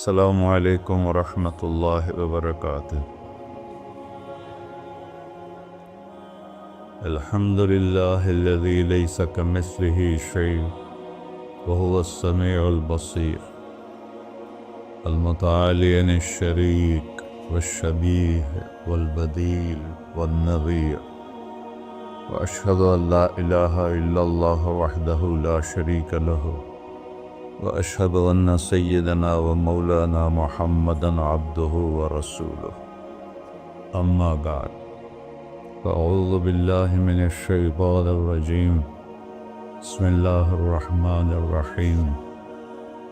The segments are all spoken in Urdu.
السلام علیکم ورحمۃ اللہ وبرکاتہ۔ الحمد للہ الذی لیس کمثلہ شیء وهو السمیع البصیر المتعالی عن الشریک والشبیہ والبدیل والنظیر، واشہد ان لا الہ الا اللہ وحدہ لا شریک لہ، واشہد ان سیدنا و مولانا محمدا عبدہ ورسولہ، اما بعد فاعوذ باللہ من الشیطان الرجیم، بسم اللہ الرحمن الرحیم۔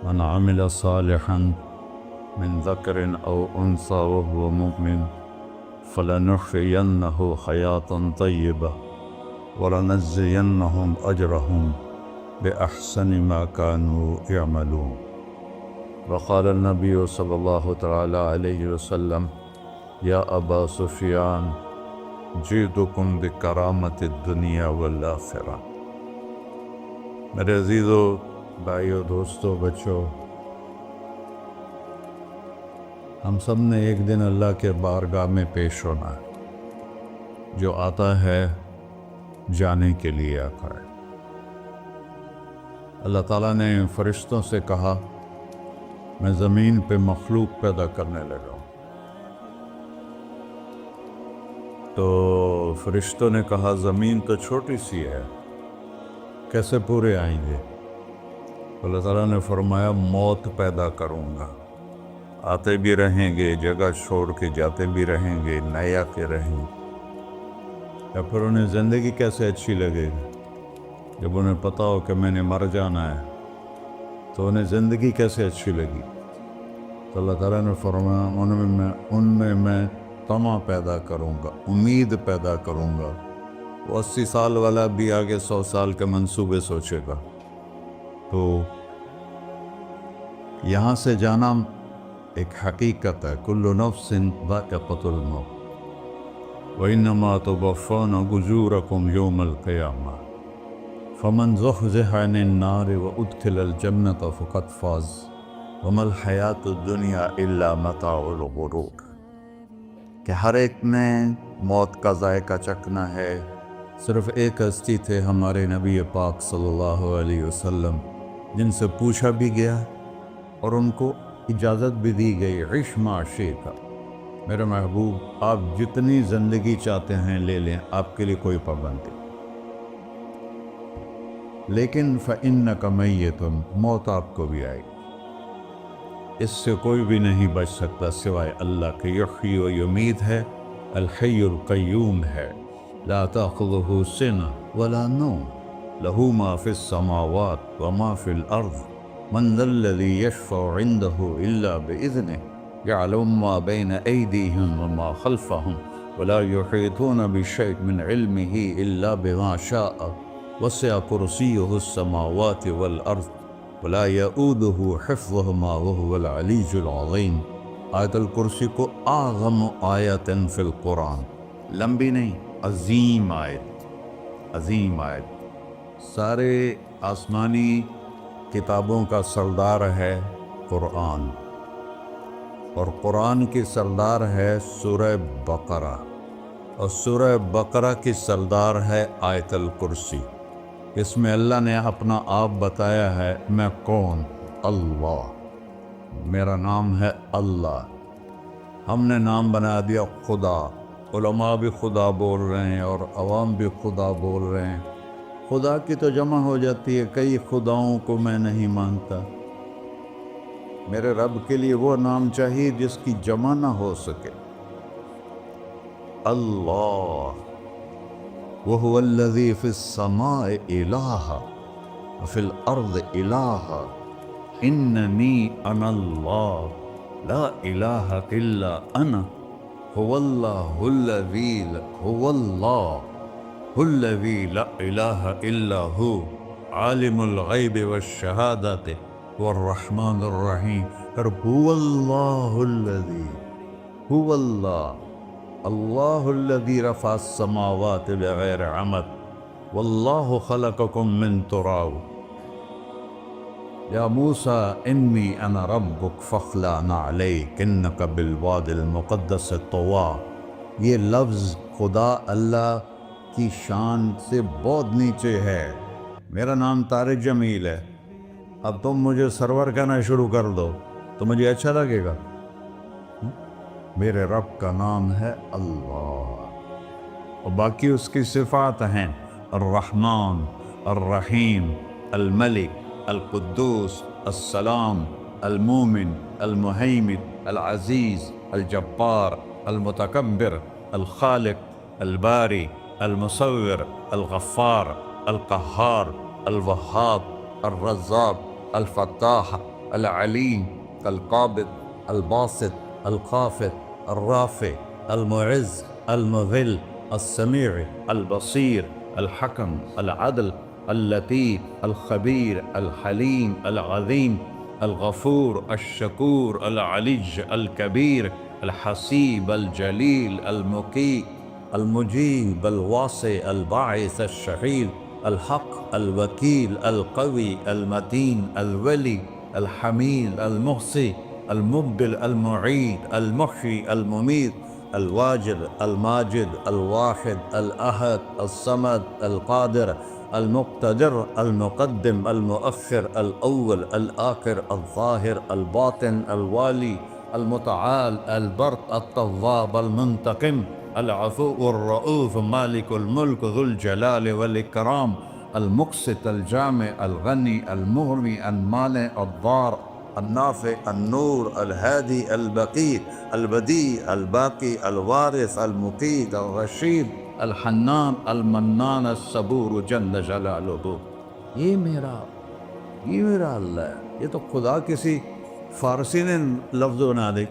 من عمل صالحا من ذکر او انثى وهو مؤمن فلنحيينه حیاة طیبہ ولنجزینہم اجرہم بأحسن ما كانوا يعملون۔ وقال النبي صلی اللہ تعالی علیہ وسلم: یا ابا سفیان جئتکم بکرامت الدنیا والآخرہ۔ میرے عزیزو، بھائیو، دوستو، بچوں، ہم سب نے ایک دن اللہ کے بارگاہ میں پیش ہونا ہے۔ جو آتا ہے جانے کے لیے آتا ہے۔ اللہ تعالیٰ نے فرشتوں سے کہا میں زمین پہ مخلوق پیدا کرنے لگا ہوں۔ تو فرشتوں نے کہا زمین تو چھوٹی سی ہے، کیسے پورے آئیں گے؟ اللہ تعالیٰ نے فرمایا موت پیدا کروں گا، آتے بھی رہیں گے، جگہ چھوڑ کے جاتے بھی رہیں گے، نئے آتے رہیں گے۔ یا پھر انہیں زندگی کیسے اچھی لگے گی؟ جب انہیں پتا ہو کہ میں نے مر جانا ہے تو انہیں زندگی کیسے اچھی لگی؟ تو اللہ تعالیٰ نے فرمایا ان میں میں طمع پیدا کروں گا، امید پیدا کروں گا۔ وہ 80 سال والا بھی آگے 100 سال کے منصوبے سوچے گا۔ تو یہاں سے جانا ایک حقیقت ہے، کل نفس ذائقۃ الموت وإنما توفون أجوركم يوم القيامة فمن زحزح عن النار وأدخل الجنة فقد فاز وما الحياة الدنيا إلا متاع الغرور۔ کہ ہر ایک نے موت کا ذائقہ چکھنا ہے۔ صرف ایک ہستی تھے ہمارے نبی پاک صلی اللہ علیہ وسلم، جن سے پوچھا بھی گیا اور ان کو اجازت بھی دی گئی، عش ما شئت، میرے محبوب آپ جتنی زندگی چاہتے ہیں لے لیں، آپ کے لیے کوئی پابندی، لیکن فإنک میت، موت آپ کو بھی آئے گی۔ اس سے کوئی بھی نہیں بچ سکتا سوائے اللہ کے۔ یحیی و یمیت ہے، الحی القیوم ہے، لا تأخذہ سنہ ولا نوم، لہ ما فی السماوات وما فی الارض، من ذا الذی یشفع عنده الا بإذنہ، يعلم ما بين أيديهم وما خلفهم ولا يحيطون بشيء من علمه إلا بما شاء، وسع كرسيه السماوات والأرض ولا يؤوده حفظهما وهو العلي العظيم۔ آیت الکرسی کو اعظم آیت فی القرآن، لمبی نہیں، عظیم آیت، عظیم آیت۔ سارے آسمانی کتابوں کا سردار ہے قرآن، اور قرآن کی سردار ہے سورہ بقرہ، اور سورہ بقرہ کی سردار ہے آیت الکرسی۔ اس میں اللہ نے اپنا آپ بتایا ہے، میں کون؟ اللہ، میرا نام ہے اللہ۔ ہم نے نام بنا دیا خدا۔ علماء بھی خدا بول رہے ہیں اور عوام بھی خدا بول رہے ہیں۔ خدا کی تو جمع ہو جاتی ہے، کئی خداؤں کو میں نہیں مانتا۔ میرے رب کے لیے وہ نام چاہیے جس کی جمع نہ ہو سکے۔ اللہ، وہو الذی فی السماء الہ وفی الارض الہ، اننی انا اللہ لا الہ الا انا، هو اللہ الذی لا الہ الا ہو، عالم الغیب والشہادۃ والرحمن الرحیم۔ هو اللہ الذی، هو اللہ، اللہ الذی رفع السماوات بغیر عمد واللہ خلقکم من تراب یا موسیٰ انی انا ربک فاخلع علیک انک بالواد المقدس طویٰ، یہ لفظ خدا اللہ کی شان سے بہت نیچے ہے۔ میرا نام طارق جمیل ہے، اب تم مجھے سرور کہنا شروع کر دو تو مجھے اچھا لگے گا؟ میرے رب کا نام ہے اللہ، اور باقی اس کی صفات ہیں الرحمن، الرحیم، الملک، القدوس، السلام، المومن، المہیمن، العزیز، الجبار، المتکبر، الخالق، الباری، المصور، الغفار، القہار، الوہاب، الرزاق، الفتاح، العلیم، القابض، الباسط، الخافض، الرافع، المعز، المذل، السمیع، البصیر، الحکم، العدل، اللطیف، الخبیر، الحلیم، العظیم، الغفور، الشکور، العلی، الکبیر، الحسیب، الجلیل، المقیت، المجیب، الواسع، الباعث، الشہید، الحق، الوکیل، القوی، المتین، الولی، الحمید، المحصی، المبدل، المعید، المحیی، المميت، الواجد، الماجد، الواحد، الأحد، الصمد، القادر، المقتدر، المقدم، المؤخر، الأول، الآخر، الظاهر، الباطن، الوالي، المتعال، البر، التواب، المنتقم، العفو، الرؤوف، مالك الملك، ذو الجلال والإكرام، المقسط، الجامع، الغني، المغني، المانع، الضار، النافع، النور، الهادي، البقي، البديع، الباقي، الوارث، المقيت، الرشيد، الحنان، المنان، الصبور جل جلالہ۔ یہ میرا اللہ ہے۔ یہ تو خدا کسی فارسی نے لفظ بنا دی،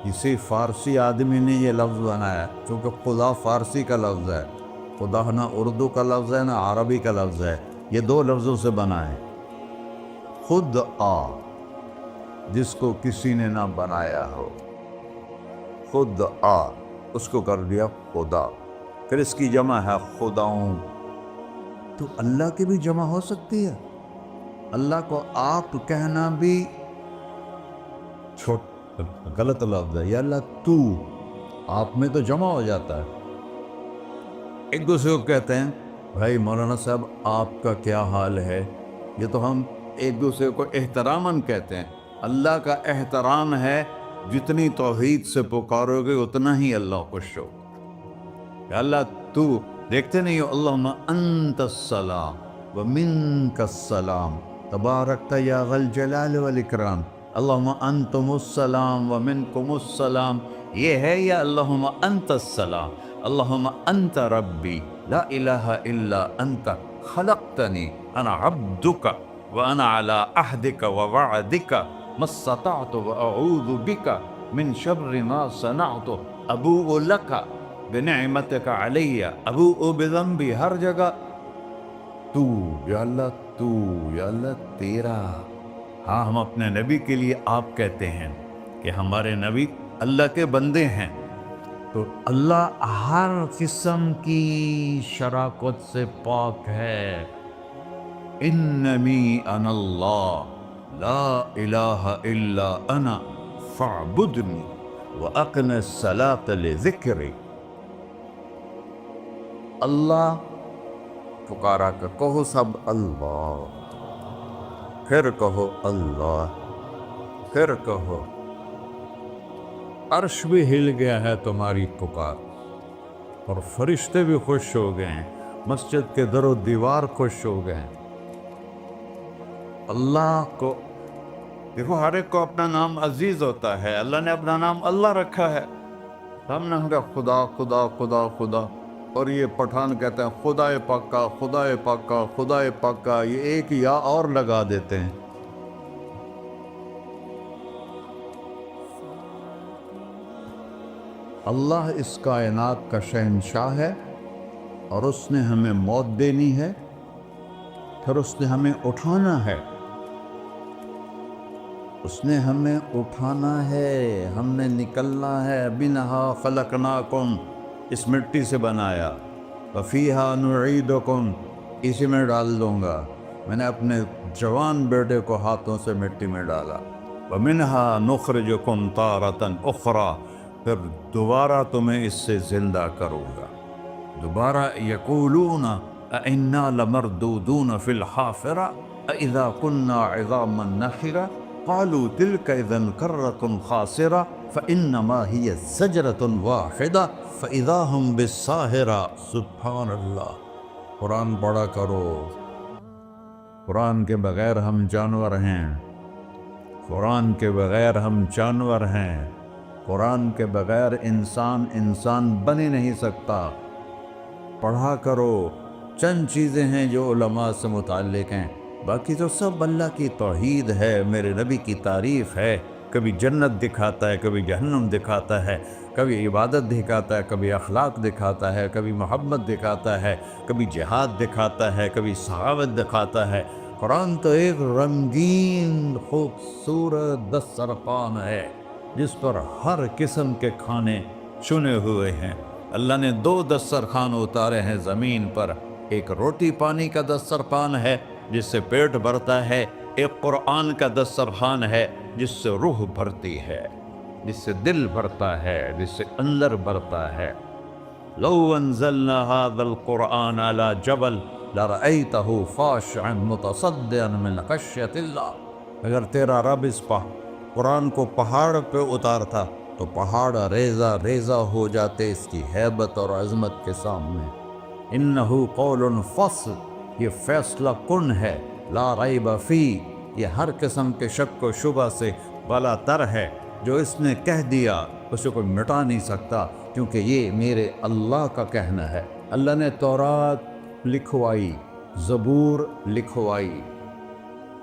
کسی فارسی آدمی نے یہ لفظ بنایا، چونکہ خدا فارسی کا لفظ ہے، خدا نہ اردو کا لفظ ہے نہ عربی کا لفظ ہے، یہ دو لفظوں سے بنا ہے۔ خود آ، جس کو کسی نے نہ بنایا ہو، خود آ، اس کو کر دیا خدا، پھر اس کی جمع ہے خداؤں۔ تو اللہ کی بھی جمع ہو سکتی ہے؟ اللہ کو آپ کہنا بھی غلط لفظ ہے۔ یا اللہ تو، آپ میں تو جمع ہو جاتا ہے۔ ایک دوسرے کو کہتے ہیں بھائی مولانا صاحب آپ کا کیا حال ہے، یہ تو ہم ایک دوسرے کو احتراماً کہتے ہیں۔ اللہ کا احترام ہے جتنی توحید سے پکارو گے اتنا ہی اللہ خوش ہو۔ یا اللہ تو، دیکھتے نہیں ہو اللہم انت السلام ومنک السلام تبارکت یا ذا الجلال والاکرام، اللہم انتم السلام ومنکم السلام، یہ ہے یا اللہم انت السلام، اللہم انت ربی لا الہ الا انت خلقتنی انا عبدک وانا علی عہدک ووعدک ما استطعت واعوذ بک من شر ما صنعت ابوء لک بنعمتک علی ابوء بذنبی، ہر جگہ تو، یا اللہ تو، یا اللہ تیرا۔ ہاں ہم اپنے نبی کے لیے آپ کہتے ہیں کہ ہمارے نبی اللہ کے بندے ہیں، تو اللہ ہر قسم کی شراکت سے پاک ہے۔ اننی انا اللہ لا الہ الا انا فاعبدنی واقم الصلاۃ لذکری۔ اللہ پکارا کر کہو سب اللہ، پھر کہو اللہ، پھر کہو۔ عرش بھی ہل گیا ہے تمہاری پکار، اور فرشتے بھی خوش ہو گئے ہیں، مسجد کے در و دیوار خوش ہو گئے ہیں۔ اللہ کو دیکھو، ہر ایک کو اپنا نام عزیز ہوتا ہے، اللہ نے اپنا نام اللہ رکھا ہے، ہم نے کہا خدا خدا خدا خدا، اور یہ پٹھان کہتے ہیں خدا پاکا خدا پاکا خدا پاکا، یہ ایک یا اور لگا دیتے ہیں۔ اللہ اس کائنات کا شہنشاہ ہے، اور اس نے ہمیں موت دینی ہے، پھر اس نے ہمیں اٹھانا ہے، اس نے ہمیں اٹھانا ہے، ہم نے نکلنا ہے۔ منہا خلقناکم، اس مٹی سے بنایا، وفیہا نعیدکم، اسی میں ڈال دوں گا، میں نے اپنے جوان بیٹے کو ہاتھوں سے مٹی میں ڈالا، وَمِنْهَا نُخْرِجُكُمْ تَارَةً أُخْرَى، پھر دوبارہ تمہیں اس سے زندہ کروں گا دوبارہ۔ یقولون أَإِنَّا لَمَرْدُودُونَ فِي الْحَافِرَةِ أَإِذَا كُنَّا عِظَامًا نَخِرَةً قَالُوا تِلْكَ إِذًا كَرَّةٌ خَاسِرَةٌ فَإِنَّمَا هِيَ زَجْرَةٌ وَاحِدَةٌ فَإِذَا هُمْ بِالسَّاهِرَةِ۔ سبحان اللہ، قرآن پڑھا کرو۔ قرآن کے بغیر ہم جانور ہیں، قرآن کے بغیر ہم جانور ہیں، قرآن کے بغیر انسان بن ہی نہیں سکتا۔ پڑھا کرو۔ چند چیزیں ہیں جو علماء سے متعلق ہیں، باقی تو سب اللہ کی توحید ہے، میرے نبی کی تعریف ہے۔ کبھی جنت دکھاتا ہے، کبھی جہنم دکھاتا ہے، کبھی عبادت دکھاتا ہے، کبھی اخلاق دکھاتا ہے، کبھی محبت دکھاتا ہے، کبھی جہاد دکھاتا ہے، کبھی سخاوت دکھاتا ہے۔ قرآن تو ایک رنگین خوبصورت دسترخوان ہے جس پر ہر قسم کے کھانے چنے ہوئے ہیں۔ اللہ نے 2 دسترخوان اتارے ہیں زمین پر، ایک روٹی پانی کا دسترخوان ہے جس سے پیٹ بھرتا ہے، ایک قرآن کا دسترخوان ہے جس سے روح بھرتی ہے، جس سے دل بھرتا ہے، جس سے اندر بھرتا ہے۔ لو انزلنا هذا القرآن على جبل لرأيته خاشعا متصدعا من خشية اللہ، اگر تیرا رب اس قرآن کو پہاڑ پہ اتارتا تو پہاڑ ریزہ ریزہ ہو جاتے اس کی ہیبت اور عظمت کے سامنے۔ انہ قول فصل، یہ فیصلہ کن ہے، لا ریب فی، یہ ہر قسم کے شک و شبہ سے بالا تر ہے۔ جو اس نے کہہ دیا اسے کوئی مٹا نہیں سکتا، کیونکہ یہ میرے اللہ کا کہنا ہے۔ اللہ نے تورات لکھوائی، زبور لکھوائی،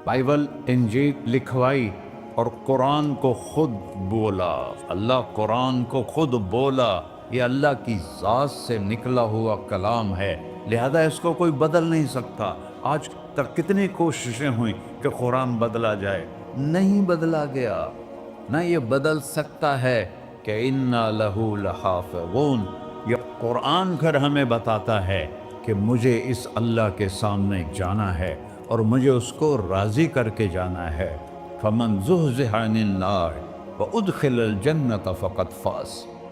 بائبل انجیل لکھوائی، اور قرآن کو خود بولا۔ اللہ قرآن کو خود بولا، یہ اللہ کی ذات سے نکلا ہوا کلام ہے، لہذا اس کو کوئی بدل نہیں سکتا۔ آج تک کتنی کوششیں ہوئیں کہ قرآن بدلا جائے، نہیں بدلا گیا، نہ یہ بدل سکتا ہے کہ اِنَّا لَهُ لَحَافِظُونَ۔ یہ قرآن گھر ہمیں بتاتا ہے کہ مجھے اس اللہ کے سامنے جانا ہے اور مجھے اس کو راضی کر کے جانا ہے۔ فَمَنْ زُحْزِحَ عَنِ النَّارِ وَأُدْخِلَ الْجَنَّةَ فَقَدْ فَازَ،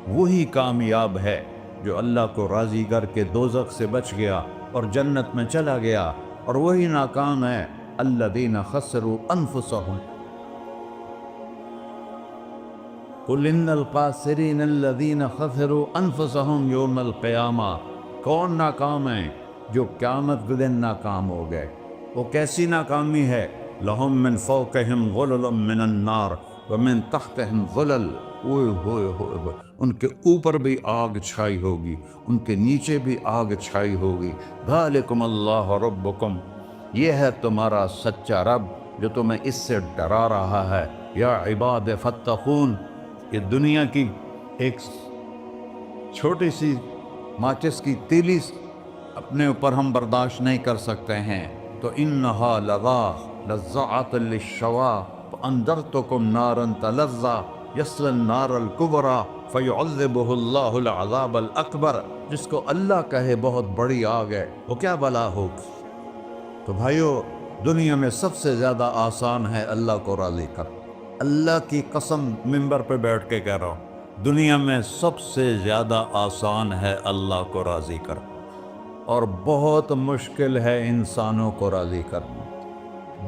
وہی کامیاب ہے جو اللہ کو راضی کر کے دوزخ سے بچ گیا اور جنت میں چلا گیا، اور وہی ناکام ہے الَّذِينَ خَسِرُوا أَنفُسَهُمْ قُلْ إِنَّ الْخَاسِرِينَ الَّذِينَ خَسِرُوا أَنفُسَهُمْ يَوْمَ الْقِيَامَةِ۔ کون ناکام ہیں؟ جو قیامت کے دن ناکام ہو گئے۔ وہ کیسی ناکامی ہے؟ لَهُم مِّن فَوْقِهِمْ ظُلُلٌ مِّنَ النَّارِ وَمِن تَحْتِهِمْ ظُلَلٌ، اوئے ان کے اوپر بھی آگ چھائی ہوگی، ان کے نیچے بھی آگ چھائی ہوگی۔ ذَلِكُمُ اللَّهُ رَبُّكُمْ، یہ ہے تمہارا سچا رب جو تمہیں اس سے ڈرا رہا ہے۔ یا عباد فاتقون، یہ دنیا کی ایک چھوٹی سی ماچس کی تیلی اپنے اوپر ہم برداشت نہیں کر سکتے ہیں، تو انہا لظیٰ نزاعۃ للشوا فانذرتکم نارا تلظی یصلی النار الکبریٰ فیعذبہ اللہ العذاب الاکبر۔ جس کو اللہ کہے بہت بڑی آگ ہے، وہ کیا بلا ہوگی؟ تو بھائیو، دنیا میں سب سے زیادہ آسان ہے اللہ کو راضی کر۔ اللہ کی قسم منبر پہ بیٹھ کے کہہ رہا ہوں، دنیا میں سب سے زیادہ آسان ہے اللہ کو راضی کر، اور بہت مشکل ہے انسانوں کو راضی کرنا،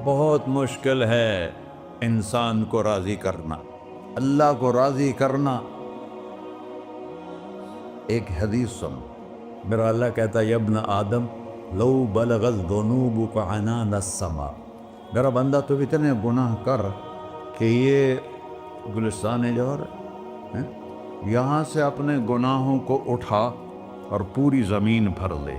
بہت مشکل ہے انسان کو راضی کرنا۔ اللہ کو راضی کرنا، ایک حدیث سن، میرا اللہ کہتا ہے یا ابن آدم لو بلغت ذنوبک عنان السماء، میرا بندہ تو اتنے گناہ کر کہ یہ گلستان جوہر ہے، یہاں سے اپنے گناہوں کو اٹھا اور پوری زمین بھر لے،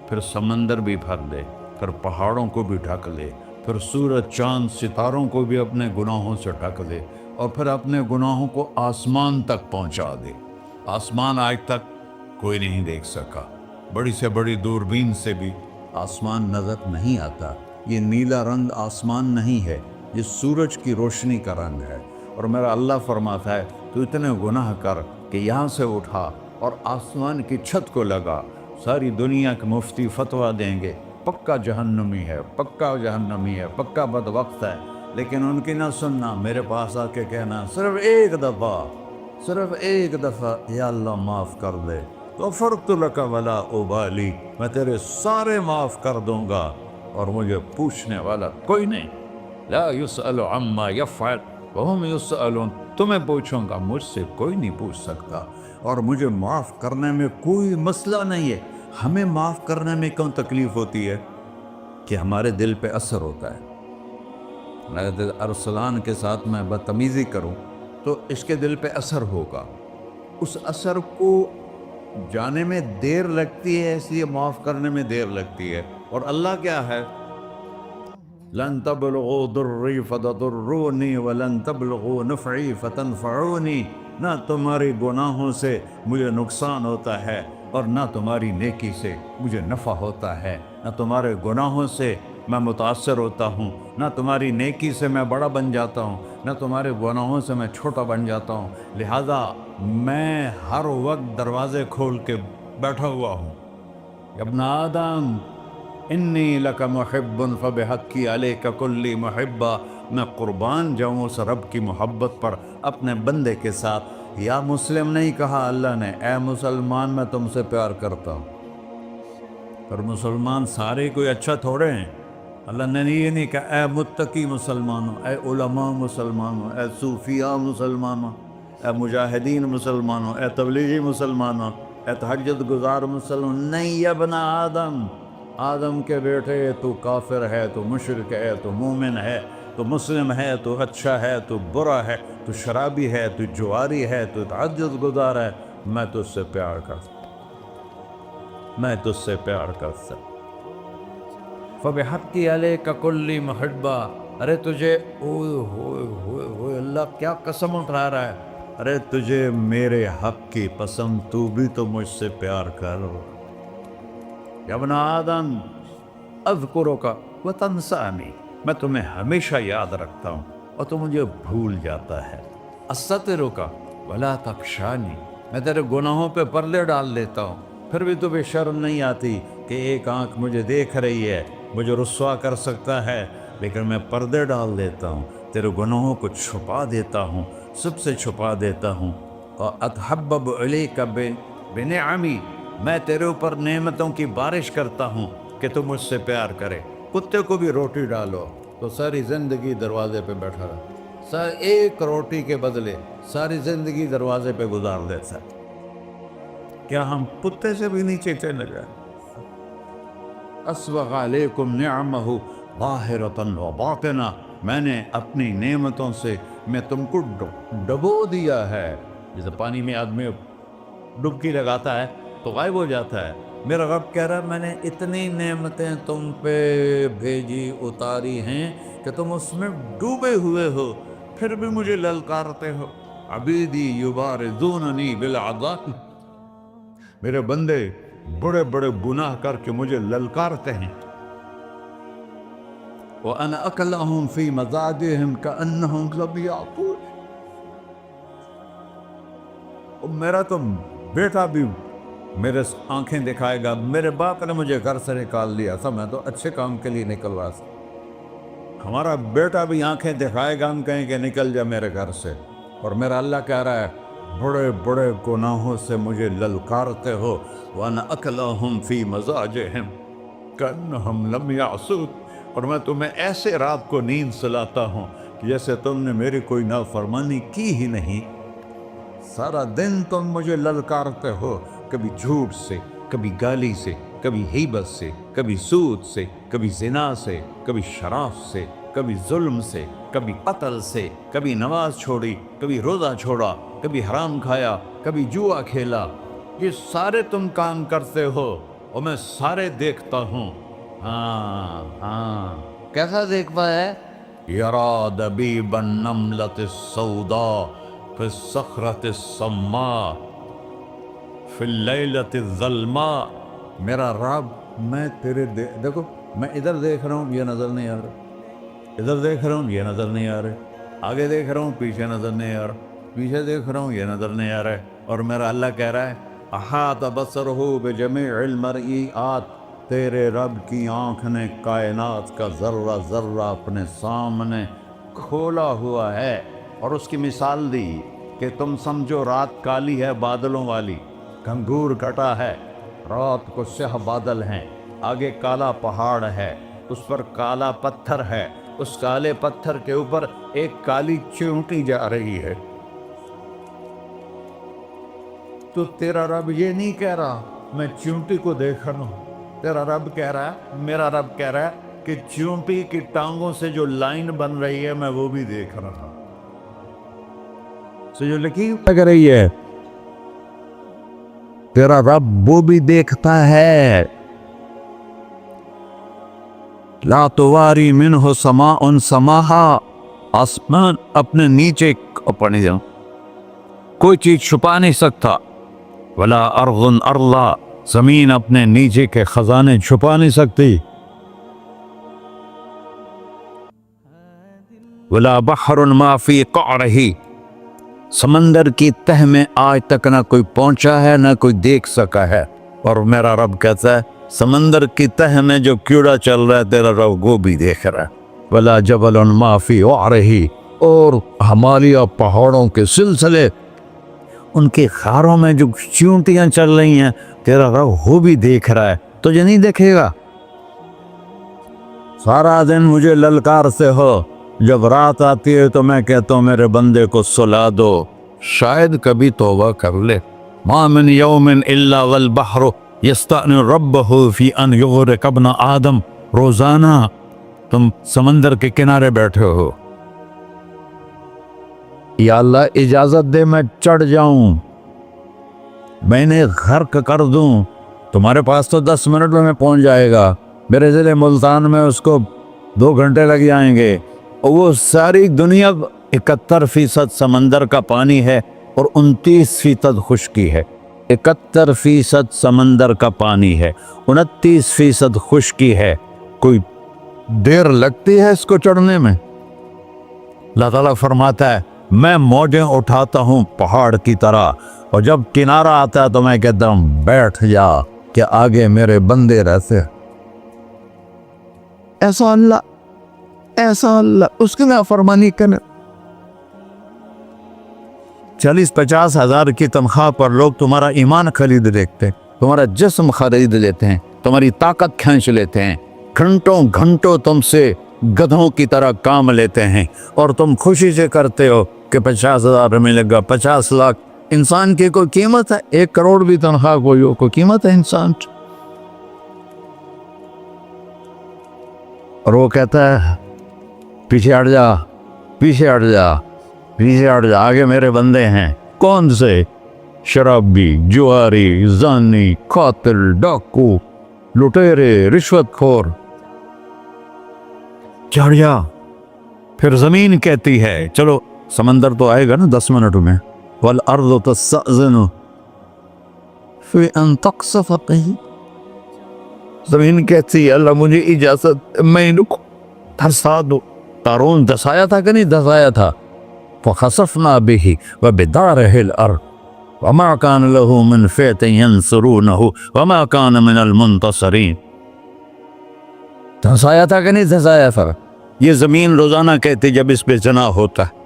پھر سمندر بھی بھر لے، پھر پہاڑوں کو بھی ڈھک لے، پھر سورج چاند ستاروں کو بھی اپنے گناہوں سے ڈھک لے، اور پھر اپنے گناہوں کو آسمان تک پہنچا دے۔ آسمان آج تک کوئی نہیں دیکھ سکا، بڑی سے بڑی دوربین سے بھی آسمان نظر نہیں آتا۔ یہ نیلا رنگ آسمان نہیں ہے، یہ سورج کی روشنی کا رنگ ہے۔ اور میرا اللہ فرماتا ہے تو اتنے گناہ کر کہ یہاں سے اٹھا اور آسمان کی چھت کو لگا، ساری دنیا کے مفتی فتویٰ دیں گے پکا جہنمی ہے، پکا جہنمی ہے، پکا بدبخت ہے، لیکن ان کی نہ سننا، میرے پاس آ کے کہنا صرف ایک دفعہ یا اللہ معاف کر دے، غفرت لک ولا ابالی، میں تیرے سارے معاف کر دوں گا اور مجھے پوچھنے والا کوئی نہیں۔ لا یسأل عما یفعل وہم یسألون، تمہیں پوچھوں گا، مجھ سے کوئی نہیں پوچھ سکتا، اور مجھے معاف کرنے میں کوئی مسئلہ نہیں ہے۔ ہمیں معاف کرنے میں کیوں تکلیف ہوتی ہے؟ کہ ہمارے دل پہ اثر ہوتا ہے۔ اگر ارسلان کے ساتھ میں بدتمیزی کروں تو اس کے دل پہ اثر ہوگا، اس اثر کو جانے میں دیر لگتی ہے، اس لیے معاف کرنے میں دیر لگتی ہے۔ اور اللہ کیا ہے؟ لن تبلغوا ضری فتضرونی ولن تبلغوا نفعی فتنفعونی، نہ تمہاری گناہوں سے مجھے نقصان ہوتا ہے اور نہ تمہاری نیکی سے مجھے نفع ہوتا ہے، نہ تمہارے گناہوں سے میں متاثر ہوتا ہوں، نہ تمہاری نیکی سے میں بڑا بن جاتا ہوں، نہ تمہارے گناہوں سے میں چھوٹا بن جاتا ہوں، لہذا میں ہر وقت دروازے کھول کے بیٹھا ہوا ہوں۔ ابن آدم انی لک محب فبحقی علیک کلی محبہ، میں قربان جاؤں اس رب کی محبت پر اپنے بندے کے ساتھ۔ یا مسلم نہیں کہا اللہ نے، اے مسلمان میں تم سے پیار کرتا ہوں۔ پر مسلمان سارے کوئی اچھا تھوڑے ہیں۔ اللہ نے یہ نہیں کہا اے متقی مسلمانوں، اے علماء مسلمانوں، اے صوفیاء مسلمانوں، اے مجاہدین مسلمانوں، اے تبلیغی مسلمانوں، اے تہجد گزار مسلمان، نہیں یا ابن آدم، آدم کے بیٹے، تو کافر ہے، تو مشرک ہے، تو مومن ہے، تو مسلم ہے، تو اچھا ہے، تو برا ہے، تو شرابی ہے، تو جواری ہے، تو تہجد گزار ہے، میں تجھ سے پیار کرتا ہوں، میں تجھ سے پیار کرتا ہوں۔ فبحقی علیک کلی محبہ، ارے تجھے، اوئے ہوئے ہوئے ہوئے، اللہ کیا قسم اٹھا رہا ہے، ارے تجھے میرے حق کی قسم، تو بھی تو مجھ سے پیار کر۔ یا ابن آدم اذکرک وتنسانی، میں تمہیں ہمیشہ یاد رکھتا ہوں اور تو مجھے بھول جاتا ہے۔ استترک ولا تخشانی، میں تیرے گناہوں پہ پردے ڈال لیتا ہوں، پھر بھی تمہیں شرم نہیں آتی کہ ایک آنکھ مجھے دیکھ رہی ہے، مجھے رسوا کر سکتا ہے، لیکن میں پردے ڈال دیتا ہوں، تیرے گناہوں کو چھپا دیتا ہوں، سب سے چھپا دیتا ہوں۔ اور اتحبب علیک بنعمی، میں تیرے اوپر نعمتوں کی بارش کرتا ہوں کہ تم مجھ سے پیار کرے۔ کتے کو بھی روٹی ڈالو تو ساری زندگی دروازے پہ بیٹھا رہا، ایک روٹی کے بدلے ساری زندگی دروازے پہ گزار دیتا ہے۔ کیا ہم کتے سے بھی نیچے چلے گئے؟ اسبغ علیکم نعمہ ظاہرۃ و باطنہ، میں نے اپنی نعمتوں سے میں تم کو ڈبو دیا ہے، جیسے پانی میں آدمی ڈبکی لگاتا ہے تو غائب ہو جاتا ہے۔ میرا رب کہہ رہا ہے میں نے اتنی نعمتیں تم پہ بھیجی، اتاری ہیں کہ تم اس میں ڈوبے ہوئے ہو، پھر بھی مجھے للکارتے ہو۔ عبیدی یبارزوننی بالعذاب، میرے بندے بڑے بڑے گناہ کر کے مجھے للکارتے ہیں۔ وَأَنَا أَكْلَهُمْ فِي مَزَاجِهِمْ كَأَنَّهُمْ لَمْ يَعْقُونَ، میرا تو بیٹا بھی میرے آنکھیں دکھائے گا، میرے باپ نے مجھے گھر سے نکال دیا تھا، میں تو اچھے کام کے لیے نکلوا تھا، ہمارا بیٹا بھی آنکھیں دکھائے گا، ہم کہیں کہ نکل جا میرے گھر سے۔ اور میرا اللہ کہہ رہا ہے بڑے بڑے گناہوں سے مجھے للکارتے ہو، وَأَنَا أَكْلَهُمْ فِي مَزَاجِهِمْ كَأَنَّهُمْ لَمْ يَعْصُونِ، اور میں تمہیں ایسے رات کو نیند سلاتا ہوں کہ جیسے تم نے میری کوئی نافرمانی کی ہی نہیں۔ سارا دن تم مجھے للکارتے ہو، کبھی جھوٹ سے، کبھی گالی سے، کبھی غیبت سے، کبھی سود سے، کبھی زنا سے، کبھی شراب سے، کبھی ظلم سے، کبھی قتل سے، کبھی نماز چھوڑی، کبھی روزہ چھوڑا، کبھی حرام کھایا، کبھی جوا کھیلا، یہ سارے تم کام کرتے ہو اور میں سارے دیکھتا ہوں۔ ہاں ہاں، کیسا دیکھتا ہے؟ یرا دبیب النملۃ السوداء فی الصخرۃ الصماء فی اللیلۃ الظلماء، میرا رب میں تیرے دیکھو، میں ادھر دیکھ رہا ہوں یہ نظر نہیں آ رہا، ادھر دیکھ رہا ہوں یہ نظر نہیں آ رہا، آگے دیکھ رہا ہوں پیچھے نظر نہیں آ رہا، پیچھے دیکھ رہا ہوں یہ نظر نہیں آ رہا ہے، اور میرا اللہ کہہ رہا ہے احاط بصرہ بجمیع المرئیات، تیرے رب کی آنکھ نے کائنات کا ذرہ ذرہ اپنے سامنے کھولا ہوا ہے اور اس کی مثال دی کہ تم سمجھو رات کالی ہے بادلوں والی، گھنگور کٹا ہے، رات کو سیاہ بادل ہیں، آگے کالا پہاڑ ہے، اس پر کالا پتھر ہے، اس کالے پتھر کے اوپر ایک کالی چیونٹی جا رہی ہے۔ تو تیرا رب یہ نہیں کہہ رہا میں چیونٹی کو دیکھ رہا ہوں، تیرا رب کہہ رہا ہے، میرا رب کہہ رہا ہے کہ چیونٹی کی ٹانگوں سے جو لائن بن رہی ہے میں وہ بھی دیکھ رہا ہوں، جو لکیر لگ رہی ہے تیرا رب وہ بھی دیکھتا ہے۔ لا تواری منہ سماء سماہا، آسمان اپنے نیچے پڑھنے جاؤں کوئی چیز چھپا نہیں سکتا، ولا ارض ارضا، زمین اپنے نیچے کے خزانے چھپا نہیں سکتی، ولا بحر ما فی قعرہ، سمندر کی تہ میں آج تک نہ کوئی پہنچا ہے نہ کوئی دیکھ سکا ہے، اور میرا رب کہتا ہے سمندر کی تہ میں جو کیڑا چل رہا ہے تیرا رب وہ بھی دیکھ رہا ہے، ولا جبل ما فی وعرہ، اور ہمالیہ پہاڑوں کے سلسلے ان کے خاروں میں جو چیونٹیاں چل رہی ہیں تیرا رب وہ بھی دیکھ رہا ہے، تجھے نہیں دیکھے گا؟ سارا دن مجھے للکارتے ہو، جب رات آتی ہے تو میں کہتا ہوں میرے بندے کو سلا دو، شاید کبھی توبہ کر لے۔ ما من یوم الا والبحر یستأنی ربہ فی ان یغرق ابن آدم، روزانہ تم سمندر کے کنارے بیٹھے ہو، یا اللہ اجازت دے میں چڑھ جاؤں، میں نے غرق کر دوں، تمہارے پاس تو 10 منٹ میں پہنچ جائے گا، میرے ضلع ملتان میں اس کو 2 گھنٹے لگ جائیں گے، اور وہ ساری دنیا 71% سمندر کا پانی ہے اور 29% خشکی ہے، 71% سمندر کا پانی ہے، 29% خشکی ہے، کوئی دیر لگتی ہے اس کو چڑھنے میں؟ اللہ تعالیٰ فرماتا ہے میں موجیں اٹھاتا ہوں پہاڑ کی طرح، اور جب کنارہ آتا ہے تو میں کہتا ہوں بیٹھ جا کہ آگے میرے بندے رہتے۔ ایسا اللہ اس کی نافرمانی کرے۔ 40-50 ہزار کی تنخواہ پر لوگ تمہارا ایمان خرید لیتے ہیں، تمہارا جسم خرید لیتے ہیں، تمہاری طاقت کھینچ لیتے ہیں، گھنٹوں گھنٹوں تم سے گدھوں کی طرح کام لیتے ہیں، اور تم خوشی سے کرتے ہو کہ 50,000 ملے گا، 50 لاکھ۔ انسان کی کوئی قیمت ہے؟ 1 کروڑ بھی تنخواہ کوئی قیمت ہے انسان؟ اور وہ کہتا ہے پیچھے ہٹ جا، پیچھے ہٹ جا، پیچھے ہٹ جا، آگے میرے بندے ہیں۔ کون سے؟ شرابی، جواری، زانی، قاتل، ڈاکو، لٹیرے، رشوت خور۔ چڑھ جا۔ پھر زمین کہتی ہے چلو سمندر تو آئے گا نا 10 منٹ میں، والارض تستأذن فی ان تقصف قیل، زمین کہتی ہے اللہ مجھے اجازت، میں ان کو دھسا دو۔ قارون دھسایا تھا کہ نہیں دھسایا تھا؟ فخسفنا به وبداره الارض وما كان له من فئة ينصرونه وما كان من المنتصرين۔ دھسایا تھا کہ نہیں دھسایا تھا؟ یہ زمین روزانہ کہتی جب اس پہ زنا ہوتا ہے،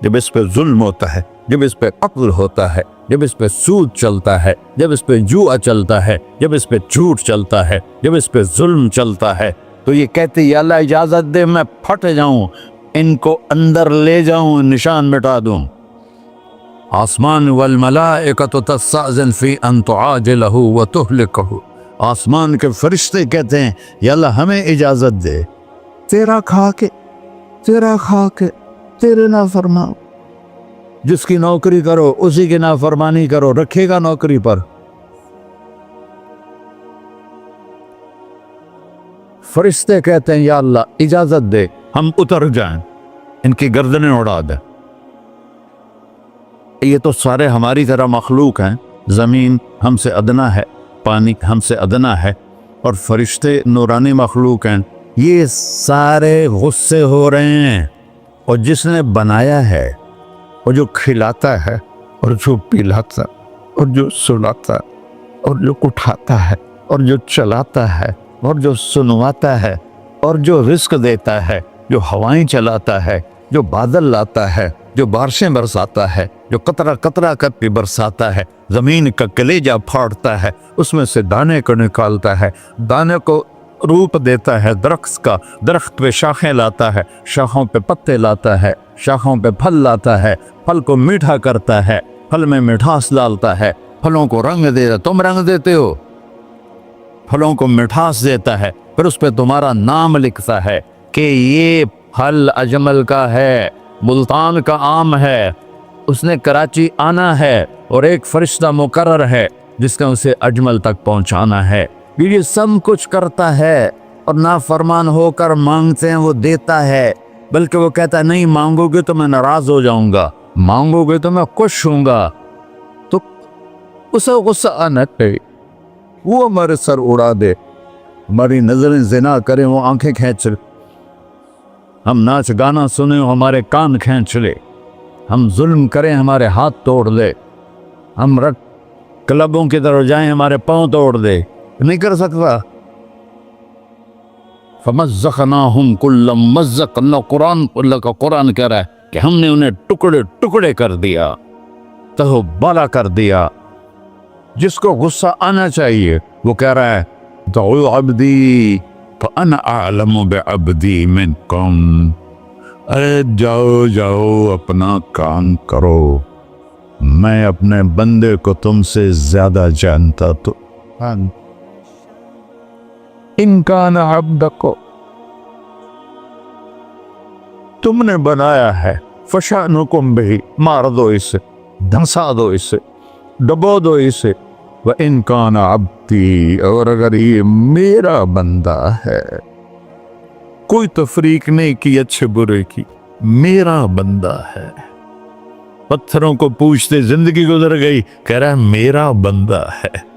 جب اس پہ ظلم ہوتا ہے، جب اس پہ قتل ہوتا ہے، جب اس پہ سود چلتا ہے، جب اس پہ جوا چلتا ہے، جب اس پہ جھوٹ چلتا ہے، جب اس پہ ظلم چلتا ہے، تو یہ کہتے یا اللہ اجازت دے میں پھٹ جاؤں، ان کو اندر لے جاؤں، نشان مٹا دوں۔ آسمان والملائکۃ تستأذن فی ان تعاجلہ وتہلکہ، آسمان کے فرشتے کہتے ہیں یا اللہ ہمیں اجازت دے، تیرا کھا کے تیرے نافرمان، جس کی نوکری کرو اسی کی نافرمانی کرو، رکھے گا نوکری پر؟ فرشتے کہتے ہیں یا اللہ اجازت دے ہم اتر جائیں، ان کی گردنیں اڑا دیں۔ یہ تو سارے ہماری طرح مخلوق ہیں، زمین ہم سے ادنا ہے، پانی ہم سے ادنا ہے، اور فرشتے نورانی مخلوق ہیں، یہ سارے غصے ہو رہے ہیں، اور جس نے بنایا ہے اور جو کھلاتا ہے اور جو پلاتا اور جو سلاتا اور جو اٹھاتا ہے اور جو چلاتا ہے اور جو سنواتا ہے اور جو رزق دیتا ہے، جو ہوائیں چلاتا ہے، جو بادل لاتا ہے، جو بارشیں برساتا ہے، جو قطرہ قطرہ کر کے برساتا ہے، زمین کا کلیجہ پھاڑتا ہے، اس میں سے دانے کو نکالتا ہے، دانے کو روپ دیتا ہے درخت کا، درخت پہ شاخیں لاتا ہے، شاخوں پہ پتے لاتا ہے، شاخوں پہ پھل لاتا ہے، پھل کو میٹھا کرتا ہے، پھل میں مٹھاس ڈالتا ہے، پھلوں کو رنگ دیتا، تم رنگ دیتے ہو، پھلوں کو مٹھاس دیتا ہے، پھر اس پہ تمہارا نام لکھتا ہے کہ یہ پھل اجمل کا ہے، ملتان کا آم ہے، اس نے کراچی آنا ہے اور ایک فرشتہ مقرر ہے جس کا اسے اجمل تک پہنچانا ہے۔ یہ سب کچھ کرتا ہے اور نافرمان ہو کر مانگتے ہیں وہ دیتا ہے، بلکہ وہ کہتا ہے نہیں مانگو گے تو میں ناراض ہو جاؤں گا، مانگو گے تو میں خوش ہوں گا، تو اسے غصہ آنا چاہیے، وہ ہمارے سر اڑا دے، ہماری نظریں زنا کریں وہ آنکھیں کھینچ لے، ہم ناچ گانا سنیں وہ ہمارے کان کھینچ لے، ہم ظلم کریں ہمارے ہاتھ توڑ لے، ہم رٹ کلبوں کی طرف جائیں ہمارے پاؤں توڑ دے، نہیں کر سکتا۔ فَمَزَّقْنَاهُمْ كُلَّ مُمَزَّقٍ، اللہ کا قرآن کہہ رہا ہے کہ ہم نے انہیں ٹکڑے ٹکڑے کر دیا، تہو بالا کر دیا۔ جس کو غصہ آنا چاہیے وہ کہہ رہا ہے دعو عبدی فَأَنَا أَعْلَمُ بِعَبْدِي مِنْكُمْ، ارے جاؤ جاؤ اپنا کام کرو، میں اپنے بندے کو تم سے زیادہ جانتا تو ان کان عبدکو، تم نے بنایا ہے، فشانکم بہی، مار دو اسے، دھنسا دو اسے، ڈبو دو اسے، وَإِن كَانَ عَبْدِي، اور اگر یہ میرا بندہ ہے، کوئی تفریق نہیں کی اچھے برے کی، میرا بندہ ہے، پتھروں کو پوچھتے زندگی گزر گئی، کہہ رہا ہے میرا بندہ ہے،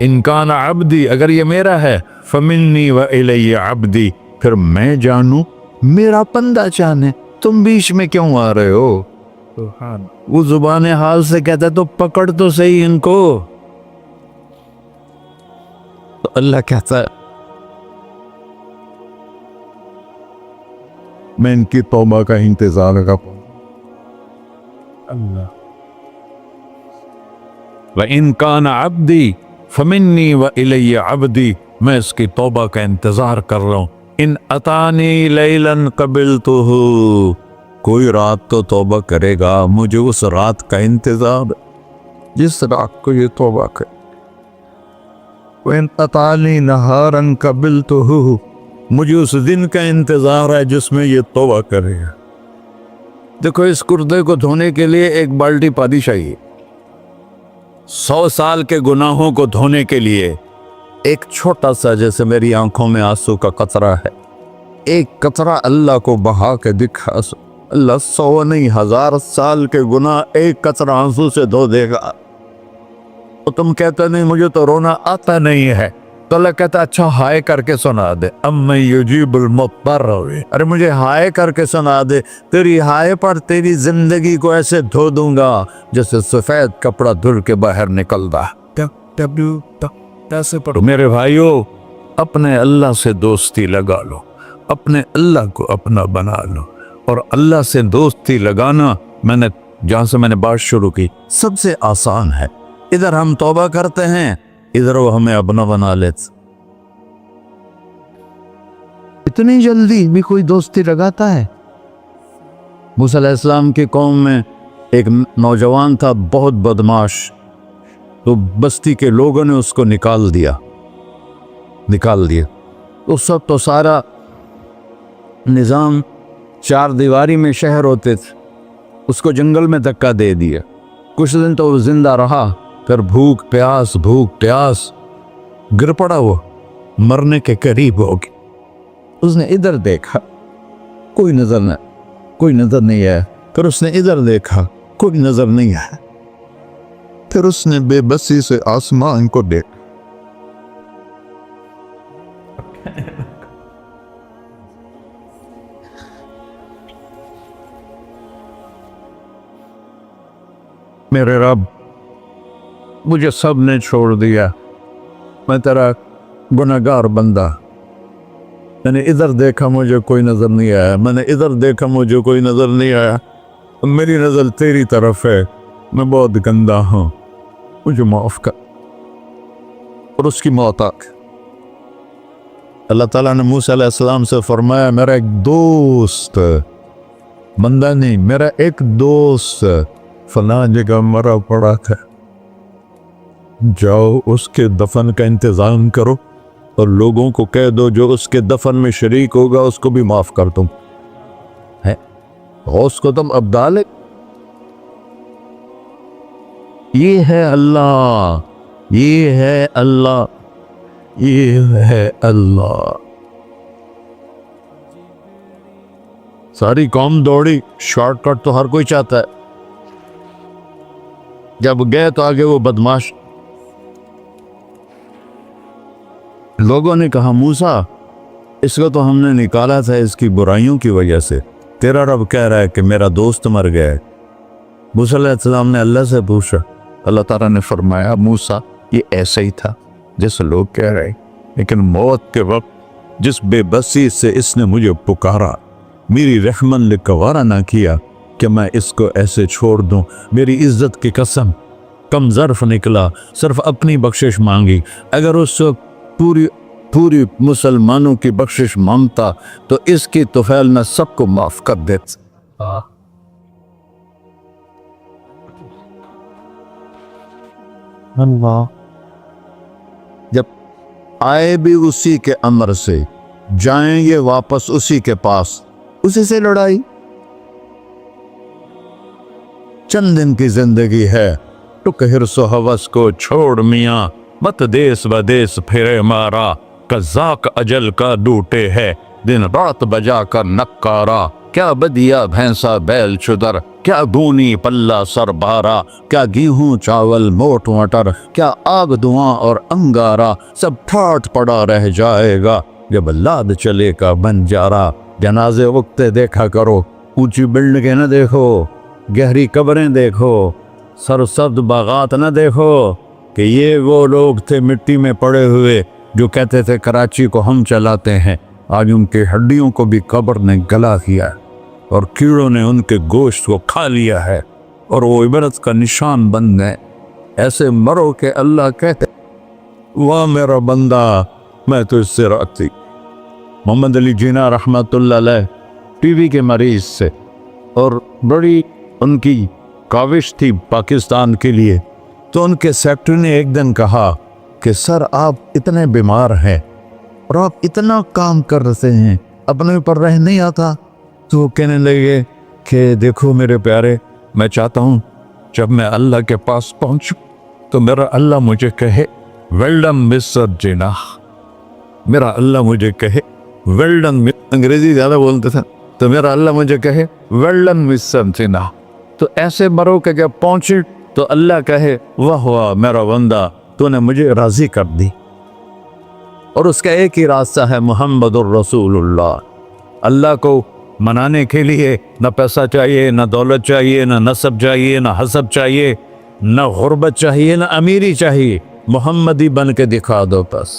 ان کان عبدی، اگر یہ میرا ہے، فمنی وإلی عبدی، پھر میں جانوں میرا بندہ جانے، تم بیچ میں کیوں آ رہے ہو؟ وہ زبان حال سے کہتا ہے تو پکڑ تو صحیح ان کو، تو اللہ کہتا ہے میں ان کی توبہ کا انتظار کروں، اللہ وَإِن كَانَ عَبْدِي فَمِنِّي وَإِلَيَّ عَبْدِي، میں اس کی توبہ کا انتظار کر رہا ہوں، ان اتانی لیلاً قبلتہ، کوئی رات تو توبہ کرے گا، مجھے اس رات کا انتظار، جس رات کو یہ توبہ کرے، وَإِن اتانی نہاراً قبلتہ، مجھے اس دن کا انتظار ہے جس میں یہ توبہ کرے گا۔ دیکھو اس کردے کو دھونے کے لیے ایک بالٹی پانی چاہیے، 100 سال کے گناہوں کو دھونے کے لیے ایک چھوٹا سا، جیسے میری آنکھوں میں آنسو کا قطرہ ہے، ایک قطرہ اللہ کو بہا کے دکھا، اللہ 100 نہیں 1000 سال کے گناہ ایک قطرہ آنسو سے دھو دے گا۔ تو تم کہتے نہیں مجھے تو رونا آتا نہیں ہے، تو اللہ کہتا اچھا ہائے کر کے سنا دے، اَمَّن یُجِیبُ الْمُضْطَرَّ، ارے مجھے ہائے کر کے سنا دے، تیری ہائے پر تیری زندگی کو ایسے دھو دوں گا جیسے سفید کپڑا دھل کے باہر نکلتا۔ میرے بھائیو، اپنے اللہ سے دوستی لگا لو، اپنے اللہ کو اپنا بنا لو، اور اللہ سے دوستی لگانا، جہاں سے میں نے بات شروع کی، سب سے آسان ہے۔ ادھر ہم توبہ کرتے ہیں، ادھر وہ ہمیں اپنا بنا لیتے، اتنی جلدی بھی کوئی دوستی لگاتا ہے؟ موسیٰ علیہ السلام کی قوم میں ایک نوجوان تھا بہت بدماش، تو بستی کے لوگوں نے اس کو نکال دیا۔ اس وقت تو سارا نظام 4 دیواری میں شہر ہوتے تھے، اس کو جنگل میں دھکا دے دیا، کچھ دن تو وہ زندہ رہا، پھر بھوک پیاس گر پڑا، وہ مرنے کے قریب ہو گیا۔ اس نے ادھر دیکھا، کوئی نظر نہیں آیا، پھر اس نے ادھر دیکھا، کوئی نظر نہیں آیا، پھر اس نے بے بسی سے آسمان کو دیکھا، میرے رب مجھے سب نے چھوڑ دیا، میں تیرا گناہگار بندہ، میں نے ادھر دیکھا مجھے کوئی نظر نہیں آیا، میں نے ادھر دیکھا مجھے کوئی نظر نہیں آیا، میری نظر تیری طرف ہے، میں بہت گندا ہوں، مجھے معاف کر۔ اور اس کی موت آ گئی۔ اللہ تعالیٰ نے موسیٰ علیہ السلام سے فرمایا میرا ایک دوست، بندہ نہیں، میرا ایک دوست فلاں جگہ مرا پڑا تھا، جاؤ اس کے دفن کا انتظام کرو اور لوگوں کو کہہ دو جو اس کے دفن میں شریک ہوگا اس کو بھی معاف کر دوں ہے، اس کو تم ابدال ہے۔ یہ ہے اللہ، یہ ہے اللہ، یہ ہے اللہ۔ ساری قوم دوڑی، شارٹ کٹ تو ہر کوئی چاہتا ہے، جب گئے تو آگے وہ بدماش لوگوں نے کہا موسیٰ اس کو تو ہم نے نکالا تھا اس کی برائیوں کی وجہ سے، تیرا رب کہہ رہا ہے کہ میرا دوست مر گیا ہے۔ موسیٰ علیہ السلام نے اللہ سے پوچھا، اللہ تعالیٰ نے فرمایا موسیٰ یہ ایسا ہی تھا جیسے لوگ کہہ رہے، لیکن موت کے وقت جس بے بسی سے اس نے مجھے پکارا، میری رحمن نے گوارا نہ کیا کہ میں اس کو ایسے چھوڑ دوں، میری عزت کی قسم کم ظرف نکلا، صرف اپنی بخشش مانگی، اگر اس وقت پوری مسلمانوں کی بخشش مانگتا تو اس کی طفیل میں سب کو معاف کر دیتا۔ اللہ جب آئے بھی اسی کے امر سے، جائیں گے واپس اسی کے پاس، اسی سے لڑائی۔ چند دن کی زندگی ہے، ٹک حرص و ہوس کو چھوڑ میاں، مت دیس بدیس پھرے مارا، قزاق اجل کا ڈوٹے ہے، دن رات بجا کر نکارا، کیا بدیا بھینسا بیل چدر، کیا گونی پلہ سر بارا، کیا گیہوں چاول موٹ مٹر، کیا آگ دھواں اور انگارا، سب ٹھاٹ پڑا رہ جائے گا جب لاد چلے کا بن جارا۔ جنازے وقتے دیکھا کرو، اونچی بلڈنگیں نہ دیکھو، گہری قبریں دیکھو، سرسبز باغات نہ دیکھو کہ یہ وہ لوگ تھے مٹی میں پڑے ہوئے جو کہتے تھے کراچی کو ہم چلاتے ہیں، آج ان کے ہڈیوں کو بھی قبر نے گلا کیا ہے اور کیڑوں نے ان کے گوشت کو کھا لیا ہے اور وہ عبرت کا نشان بن گئے۔ ایسے مرو کہ اللہ کہتے واہ میرا بندہ میں تو اس سے راضی۔ محمد علی جناح رحمۃ اللہ علیہ ٹی وی کے مریض سے، اور بڑی ان کی کاوش تھی پاکستان کے لیے، تو ان کے سیکٹری نے ایک دن کہا کہ سر آپ اتنے بیمار ہیں اور آپ اتنا کام کر رہے ہیں، اپنے اوپر رہ نہیں آتا؟ تو وہ کہنے لگے کہ دیکھو میرے پیارے، میں چاہتا ہوں جب میں اللہ کے پاس پہنچوں تو میرا اللہ مجھے کہے ویل ڈن مسٹر جناح، میرا اللہ مجھے کہے ویل ڈن، انگریزی زیادہ بولتے تھے، تو میرا اللہ مجھے کہے ویل ڈن مسٹر جناح۔ تو ایسے مرو کہ جب پہنچے تو اللہ کہے واہ واہ میرا بندہ تو نے مجھے راضی کر دی۔ اور اس کا ایک ہی راستہ ہے محمد الرسول اللہ۔ اللہ کو منانے کے لیے نہ پیسہ چاہیے، نہ دولت چاہیے، نہ نسب چاہیے، نہ حسب چاہیے، نہ غربت چاہیے، نہ امیری چاہیے، محمدی بن کے دکھا دو بس۔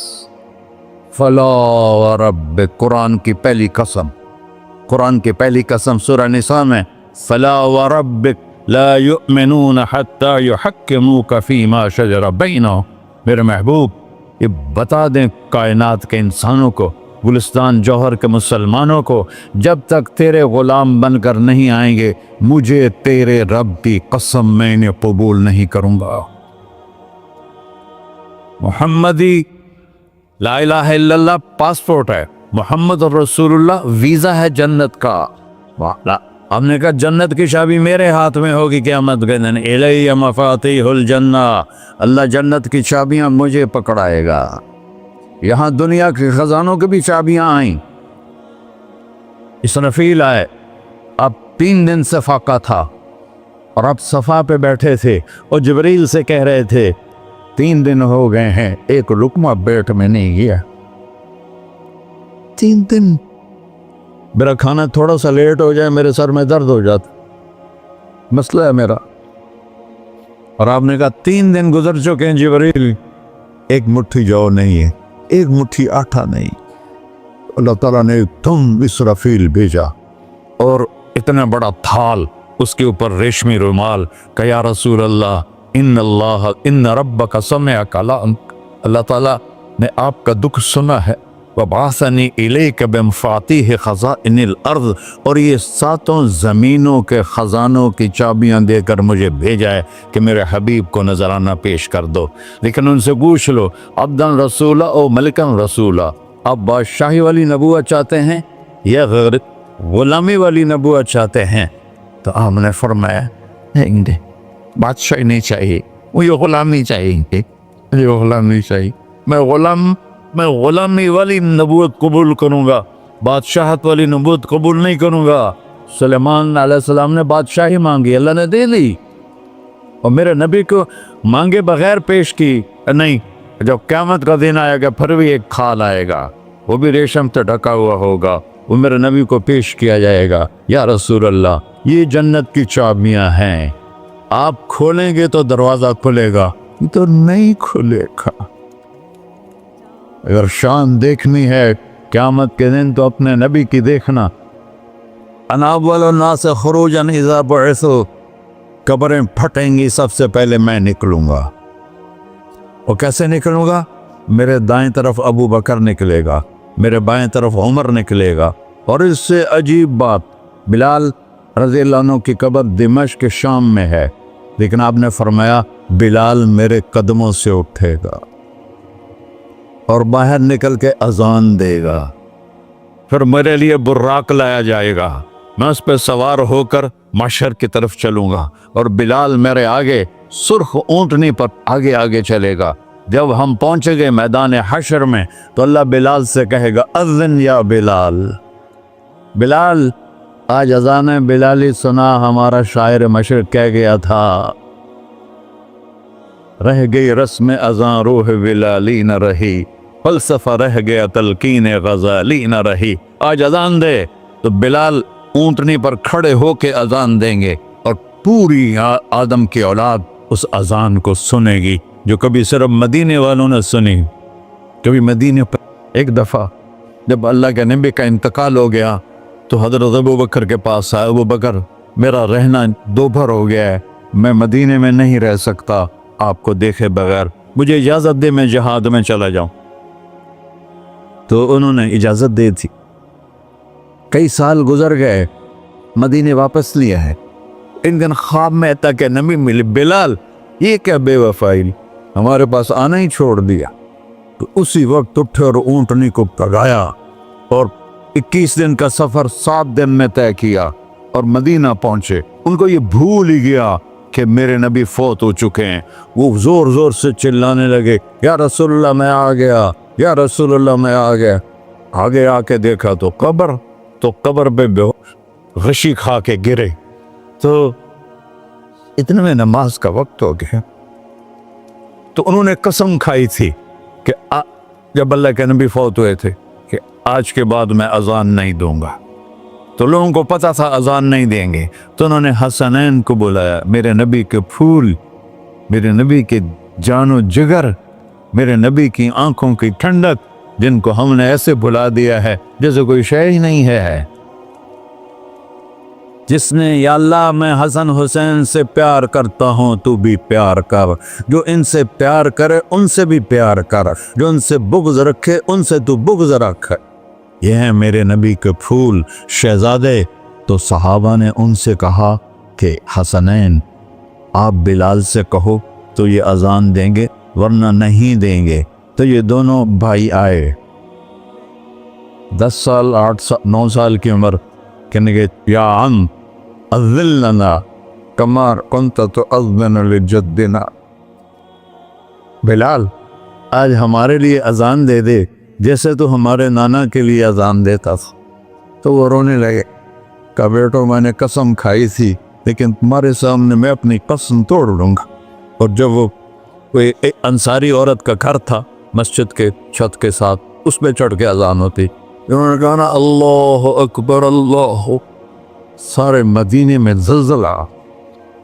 فلا وربک، قرآن کی پہلی قسم، قرآن کی پہلی قسم سورہ نساء میں، فلا وربک لا یؤمنون حتی یحکموک فیما شجر بینہم۔ میرے محبوب یہ بتا دیں کائنات کے انسانوں کو، گلستان جوہر کے مسلمانوں کو، جب تک تیرے غلام بن کر نہیں آئیں گے مجھے تیرے رب کی قسم میں انہیں قبول نہیں کروں گا۔ محمدی لا الہ الا اللہ پاسپورٹ ہے، محمد الرسول اللہ ویزا ہے جنت کا۔ ہم نے کہا جنت کی چابی میرے ہاتھ میں ہوگی قیامت کے دن، الی مفاتیح الجنہ، اللہ جنت کی چابیاں مجھے پکڑائے گا۔ یہاں دنیا کے خزانوں کی بھی چابیاں آئیں۔ اسرافیل آئے، اب 3 دن سے فاقہ تھا اور اب صفا پہ بیٹھے تھے اور جبریل سے کہہ رہے تھے 3 دن ہو گئے ہیں ایک لقمہ پیٹ میں نہیں گیا۔ 3 دن میرا کھانا تھوڑا سا لیٹ ہو جائے میرے سر میں درد ہو جاتا، مسئلہ ہے میرا۔ اور آپ نے کہا 3 دن گزر چکے ہیں جبریل، ایک مٹھی جو نہیں ہے، ایک مٹھی آٹا نہیں، اللہ تعالیٰ نے تم اسرافیل بھیجا اور اتنا بڑا تھال، اس کے اوپر ریشمی رومال، کہ یا رسول اللہ ان ربک سمع کلام، اللہ تعالیٰ نے آپ کا دکھ سنا ہے، وَبَعَثَنِي إِلَيْكَ بِمَفَاتِيحِ خَزَائِنِ الْأَرْضِ، اور یہ ساتوں زمینوں کے خزانوں کی چابیاں دے کر مجھے بھیجا ہے کہ میرے حبیب کو نذرانہ پیش کر دو۔ لیکن ان سے پوچھ لو عبدًا رسولہ او ملکن رسولہ، آپ بادشاہی والی نبوت چاہتے ہیں یا غیر غلامی والی نبوت چاہتے ہیں؟ تو آپ نے فرمایا نہیں، بادشاہی نہیں چاہیے، مجھے غلامی چاہیے، مجھے غلامی چاہیے، میں غلامی والی نبوت قبول کروں گا، بادشاہت والی نبوت قبول نہیں کروں گا۔ سلیمان علیہ السلام نے بادشاہی مانگی، اللہ نے دے دی، اور میرے نبی کو مانگے بغیر پیش کی نہیں۔ جب قیامت کا دن آئے گا پھر بھی ایک کھال آئے گا، وہ بھی ریشم سے ڈھکا ہوا ہوگا، وہ میرے نبی کو پیش کیا جائے گا، یا رسول اللہ یہ جنت کی چابیاں ہیں، آپ کھولیں گے تو دروازہ کھلے گا، تو نہیں کھلے گا۔ اگر شان دیکھنی ہے قیامت کے دن تو اپنے نبی کی دیکھنا۔ انا اول الناس خروجا اذا بعثوا، قبریں پھٹیں گی سب سے پہلے میں نکلوں گا، اور کیسے نکلوں گا؟ میرے دائیں طرف ابو بکر نکلے گا، میرے بائیں طرف عمر نکلے گا، اور اس سے عجیب بات، بلال رضی اللہ عنہ کی قبر دمشق شام میں ہے، لیکن آپ نے فرمایا بلال میرے قدموں سے اٹھے گا اور باہر نکل کے اذان دے گا، پھر میرے لیے براق لایا جائے گا، میں اس پہ سوار ہو کر محشر کی طرف چلوں گا، اور بلال میرے آگے سرخ اونٹنی پر آگے آگے چلے گا۔ جب ہم پہنچے گے میدان حشر میں تو اللہ بلال سے کہے گا اذن یا بلال، بلال آج اذان بلالی سنا، ہمارا شاعر مشرق کہہ گیا تھا، رہ گئی رسم اذان روح بلالی نہ رہی، فلسفہ رہ گیا تلقین غزالی نہ رہی۔ آج اذان دے تو بلال اونٹنی پر کھڑے ہو کے اذان دیں گے، اور پوری آدم کی اولاد اس اذان کو سنے گی، جو کبھی صرف مدینے والوں نے سنی۔ کبھی مدینے پر ایک دفعہ جب اللہ کے نبی کا انتقال ہو گیا تو حضرت ابو بکر کے پاس آیا، ابو بکر میرا رہنا دوپہر ہو گیا ہے، میں مدینے میں نہیں رہ سکتا آپ کو دیکھے بغیر، مجھے اجازت دے میں جہاد میں چلا جاؤں۔ تو انہوں نے اجازت دے تھی، کئی سال گزر گئے، مدینے واپس لیا ہے، ایک دن خواب میں تھا کہ نبی ملے، بلال یہ کیا بے وفائی، ہمارے پاس آنا ہی چھوڑ دیا۔ تو اسی وقت اٹھے اور اونٹنی کو پگایا، اور 21 دن کا سفر 7 دن میں طے کیا، اور مدینہ پہنچے۔ ان کو یہ بھول ہی گیا کہ میرے نبی فوت ہو چکے ہیں، وہ زور زور سے چلانے لگے، یا رسول اللہ میں آ گیا، یا رسول اللہ میں آ گیا۔ آگے آ کے دیکھا تو قبر پہ غشی کھا کے گرے۔ تو اتنے میں نماز کا وقت ہو گیا، تو انہوں نے قسم کھائی تھی کہ جب اللہ کے نبی فوت ہوئے تھے کہ آج کے بعد میں اذان نہیں دوں گا۔ تو لوگوں کو پتا تھا اذان نہیں دیں گے، تو انہوں نے حسنین کو بلایا، میرے نبی کے پھول، میرے نبی کے جان و جگر، میرے نبی کی آنکھوں کی ٹھنڈک، جن کو ہم نے ایسے بلا دیا ہے جیسے کوئی شے ہی نہیں ہے۔ جس نے یا اللہ میں حسن حسین سے پیار کرتا ہوں تو بھی پیار کر، جو ان سے پیار کرے ان سے بھی پیار کر، جو ان سے بغض رکھے ان سے تو بغض رکھ۔ یہ ہیں میرے نبی کے پھول شہزادے۔ تو صحابہ نے ان سے کہا کہ حسنین آپ بلال سے کہو تو یہ اذان دیں گے، ورنہ نہیں دیں گے۔ تو یہ دونوں بھائی آئے، 10 سال 8 سال 9 سال کی عمر، کہنے گے یا عم اذن لنا کما کنت تؤذن لجدنا، بلال آج ہمارے لیے اذان دے دے جیسے تو ہمارے نانا کے لیے اذان دیتا تھا۔ تو وہ رونے لگے، کہا بیٹو میں نے قسم کھائی تھی، لیکن تمہارے سامنے میں اپنی قسم توڑ لوں گا۔ اور جب وہ کوئی انصاری عورت کا گھر تھا مسجد کے چھت کے ساتھ، اس پہ چڑھ کے اذان ہوتی، انہوں نے کہا نا اللہ اکبر اللہ، سارے مدینے میں زلزلہ،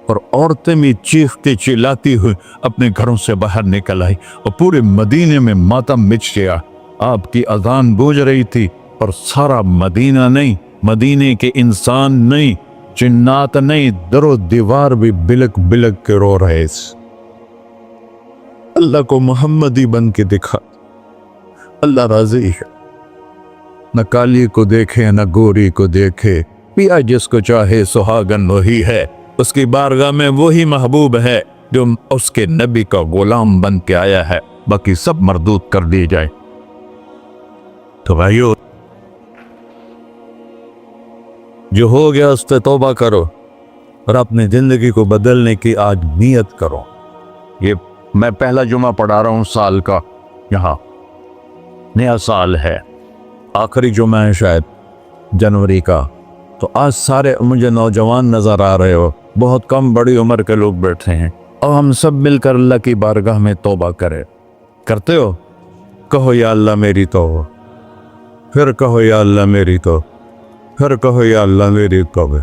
اور عورتیں بھی چیختی چلاتی ہوئی اپنے گھروں سے باہر نکل آئی اور پورے مدینے میں ماتم مچ گیا۔ آپ کی اذان گونج رہی تھی اور سارا مدینہ نہیں، مدینے کے انسان نہیں، جنات نہیں، در و دیوار بھی بلک بلک کے رو رہے۔ اللہ کو محمدی بن کے دکھا، اللہ راضی ہے۔ نہ کالی کو دیکھے نہ گوری کو دیکھے، پیا جس کو چاہے سہاگن وہی ہے، اس کی بارگاہ میں وہی محبوب ہے جو اس کے نبی کا غلام بن کے آیا ہے، باقی سب مردود کر دی جائے۔ تو بھائیو، جو ہو گیا اس پہ توبہ کرو اور اپنی زندگی کو بدلنے کی آج نیت کرو۔ یہ میں پہلا جمعہ پڑھا رہا ہوں سال کا، یہاں نیا سال ہے، آخری جمعہ ہے شاید جنوری کا، تو آج سارے مجھے نوجوان نظر آ رہے ہو، بہت کم بڑی عمر کے لوگ بیٹھے ہیں، اور ہم سب مل کر اللہ کی بارگاہ میں توبہ کرتے ہو؟ کہو یا اللہ میری توبہ، پھر کہو یا اللہ میری توبہ، پھر کہو یا اللہ میری توبہ۔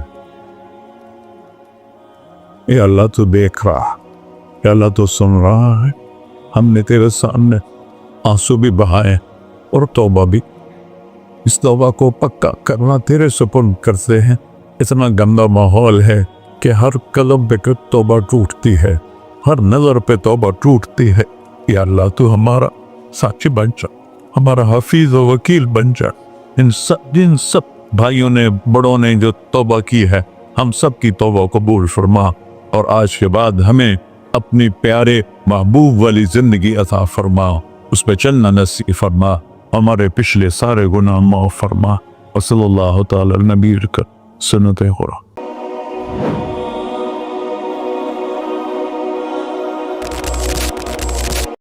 یا اللہ تو دیکھ رہا، یا اللہ تو سن رہا ہے، ہم نے تیرے سامنے آنسو بھی بہائے اور توبہ بھی، اس توبہ کو پکا کرنا تیرے سپرد کرتے ہیں۔ اتنا گندا ماحول ہے کہ ہر قدم پہ توبہ ٹوٹتی ہے، ہر نظر پہ توبہ ٹوٹتی ہے۔ یا اللہ تو ہمارا ساتھی بن جا، ہمارا حفیظ و وکیل بن جا۔ جن سب بھائیوں نے بڑوں نے جو توبہ کی ہے، ہم سب کی توبہ قبول فرما، اور آج کے بعد ہمیں اپنی پیارے محبوب والی زندگی عطا فرما، اس پہ چلنا نصیب فرما، ہمارے پچھلے سارے گناہ معاف فرما۔ وصلی اللہ تعالی نبی کا سنت خورا۔